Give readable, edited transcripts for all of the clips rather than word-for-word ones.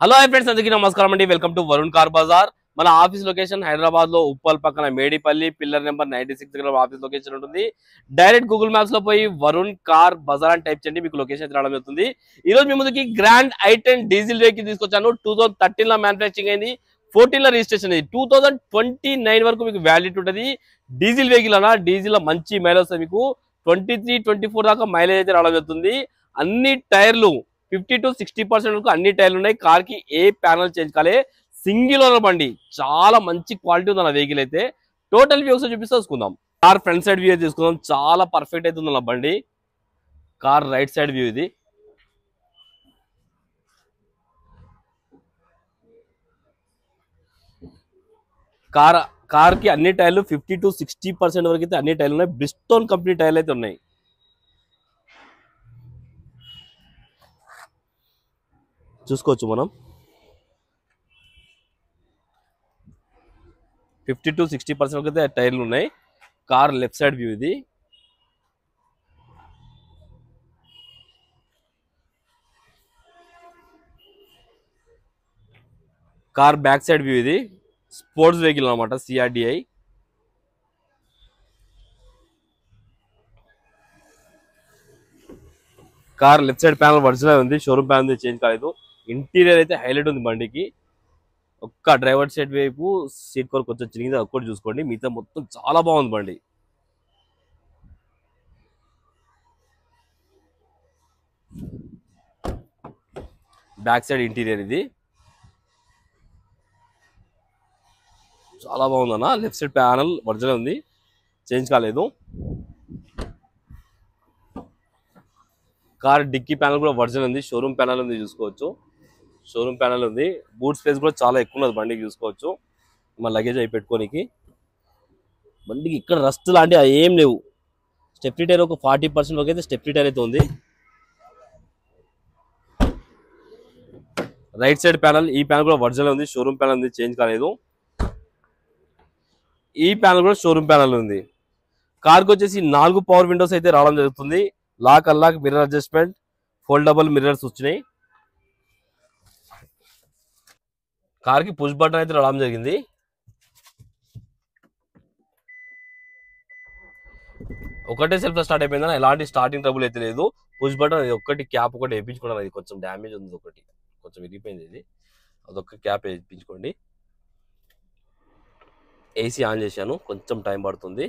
Hello hi friends, అందరికీ నమస్కారం అండి. Welcome to Varun car Bazaar. మన ఆఫీస్ లొకేషన్ హైదరాబాద్ లో ఉప్పల్ పక్కన మేడిపల్లి పిల్లర్ నెంబర్ 96 దగ్గర ఆఫీస్ లొకేషన్ ఉంటుంది. డైరెక్ట్ గూగుల్ మ్యాప్స్ లో పోయి వరుణ్ కార్ బజార్ అని టైప్ చేయండి, మీకు లొకేషన్ అయితే రావడం జరుగుతుంది. ఈ రోజు మీ ముందుకి గ్రాండ్ i10 డీజిల్ వెహికల్ తీసుకొచ్చాను. 2013 లో మ్యానుఫ్యాక్చరింగ్ అయింది, 14 లో రిజిస్ట్రేషన్ అయింది. 2029 వరకు మీకు వ్యాలిడిటీ ఉంటుంది. డీజిల్ వెహికల్ అన్న డీజిల్ లో మంచి మైలేజ్ వస్తుంది. మీకు 23-24 దాకా మైలేజ్ అయితే రావడం జరుగుతుంది. అన్ని టైర్లు 50 to 60% వరకు అన్ని టైర్లు ఉన్నాయి. కార్ కి ఏ ప్యానల్ చేంజ్ కాలే, సింగిల్ ఓనర్ బండి, చాలా మంచి క్వాలిటీ ఉంది అన్న వెహికల్ అయితే. టోటల్ వ్యూ ఒకసారి చూపిస్తే చూసుకుందాం. కార్ ఫ్రంట్ సైడ్ వ్యూ తీసుకుందాం, చాలా పర్ఫెక్ట్ అయితే ఉంది అన్న బండి. కార్ రైట్ సైడ్ వ్యూ ఇది. కార్ కి అన్ని టైర్లు 50 to 60% వరకు అయితే అన్ని టైర్లు ఉన్నాయి. బ్రిస్టోన్ కంపెనీ టైర్లు అయితే ఉన్నాయి. చూసుకోవచ్చు మనం 50 to 60% వరకు అయితే టైర్లు ఉన్నాయి. కార్ లెఫ్ట్ సైడ్ వ్యూ ఇది. కార్ బ్యాక్ సైడ్ వ్యూ ఇది. స్పోర్ట్స్ వెహికల్ అనమాట, CRDI. Car left side panel original ఉంది, షోరూమ్ ప్యానల్ చేంజ్ కాలేదు. ఇంటీరియర్ అయితే హైలైట్ ఉంది బండికి. ఒక్క డ్రైవర్ సైడ్ వైపు సీట్ కవర్ కొంచెం చిరిగింది, ఒక్కటి చూసుకోండి. మిగతా మొత్తం చాలా బాగుంది బండి. బ్యాక్ సైడ్ ఇంటీరియర్ ఇది చాలా బాగుందన్న. లెఫ్ట్ సైడ్ ప్యానల్ ఒరిజినల్ ఉంది, చేంజ్ కాలేదు. కార్ డిక్కీ ప్యానల్ కూడా ఒరిజినల్ ఉంది, షోరూమ్ ప్యానల్ ఉంది, చూసుకోవచ్చు. షోరూమ్ ప్యానల్ ఉంది. బూట్ స్పేస్ కూడా చాలా ఎక్కువ ఉన్నది బండికి, చూసుకోవచ్చు. మన లగేజ్ అయి పెట్టుకోనికి బండికి ఇక్కడ రస్ట్ లాంటివి ఏం లేవు. స్టెప్నీ టైర్ ఒక 40% వరకు అయితే స్టెప్నీ టైర్ అయితే ఉంది. రైట్ సైడ్ ప్యానల్, ఈ ప్యానల్ కూడా ఒరిజినల్ ఉంది, షోరూమ్ ప్యానల్ ఉంది, చేంజ్ కాలేదు. ఈ ప్యానల్ కూడా షోరూమ్ ప్యానల్ ఉంది. కార్కి వచ్చేసి 4 పవర్ విండోస్ అయితే రావడం జరుగుతుంది. Lock unlock, mirror adjustment, foldable mirrors వచ్చినాయి. కార్కి పుష్ బటన్ అయితే రావడం జరిగింది. ఒకటే సెల్ఫ్ స్టార్ట్ అయిపోయిందని ఎలాంటి స్టార్టింగ్ ట్రబుల్ అయితే లేదు. పుష్ బటన్ ఒక్కటి, క్యాప్ ఒకటి వేయించుకోవడం, అది కొంచెం డ్యామేజ్ ఉంది, ఒకటి కొంచెం విరిగిపోయింది. ఇది అదొక్క క్యాప్ వేయించుకోండి. ఏసీ ఆన్ చేశాను, కొంచెం టైం పడుతుంది.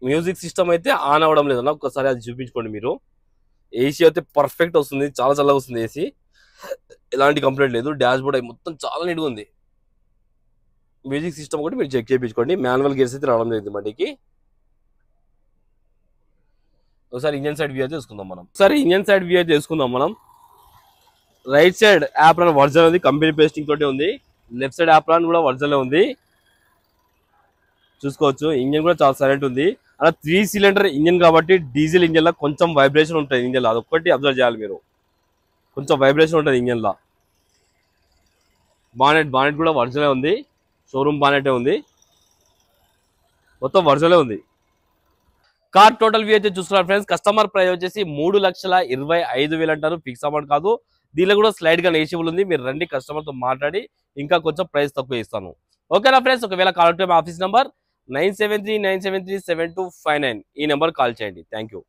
మ్యూజిక్ సిస్టమ్ అయితే ఆన్ అవ్వడం లేదన్న, ఒక్కసారి అది చూపించుకోండి మీరు. ఏసీ అయితే పర్ఫెక్ట్ వస్తుంది, చాలా చల్లగా వస్తుంది ఏసీ, ఎలాంటి కంప్లైంట్ లేదు. డాష్ బోర్డ్ మొత్తం చాలా నీట్గా ఉంది. మ్యూజిక్ సిస్టమ్ కూడా మీరు చెక్ చేయించుకోండి. మాన్యువల్ గేర్స్ అయితే రావడం జరిగింది బండికి. ఒకసారి ఇంజన్ సైడ్ వ్యూ అయితే చూసుకుందాం మనం. రైట్ సైడ్ యాప్రాన్ ఒరిజినల్ ఉంది, కంపెనీ పేస్టింగ్ తోటి ఉంది. లెఫ్ట్ సైడ్ యాప్రాన్ కూడా ఒరిజినల్ ఉంది, చూసుకోవచ్చు. ఇంజన్ కూడా చాలా సైలెంట్ ఉంది. అలా 3 సిలిండర్ ఇంజన్ కాబట్టి డీజిల్ ఇంజన్ లో కొంచెం వైబ్రేషన్ ఉంటుంది ఇంజన్ లో, అదొక్కటి అబ్జర్వ్ చేయాలి మీరు. కొంచెం వైబ్రేషన్ ఉంటుంది ఇంజన్ లో. బానెట్ కూడా ఒరిజినల్ ఉంది, షోరూమ్ బానెటే ఉంది, మొత్తం ఒరిజినల్ ఉంది. కార్ టోటల్ వ్యూ అయితే చూస్తున్నారు ఫ్రెండ్స్. కస్టమర్ ప్రైస్ వచ్చేసి 3,25,000 అంటారు, ఫిక్స్ అమౌంట్ కాదు. దీనిలో కూడా స్లైడ్ గా నేషిబుల్ ఉంది. మీరు రండి, కస్టమర్ తో మాట్లాడి ఇంకా కొంచెం ప్రైస్ తక్కువ ఇస్తాను. ఓకేనా ఫ్రెండ్స్? ఒకవేళ కాల్ మా ఆఫీస్ నంబర్ 9739737259, ఈ నెంబర్ కాల్ చేయండి. Thank you.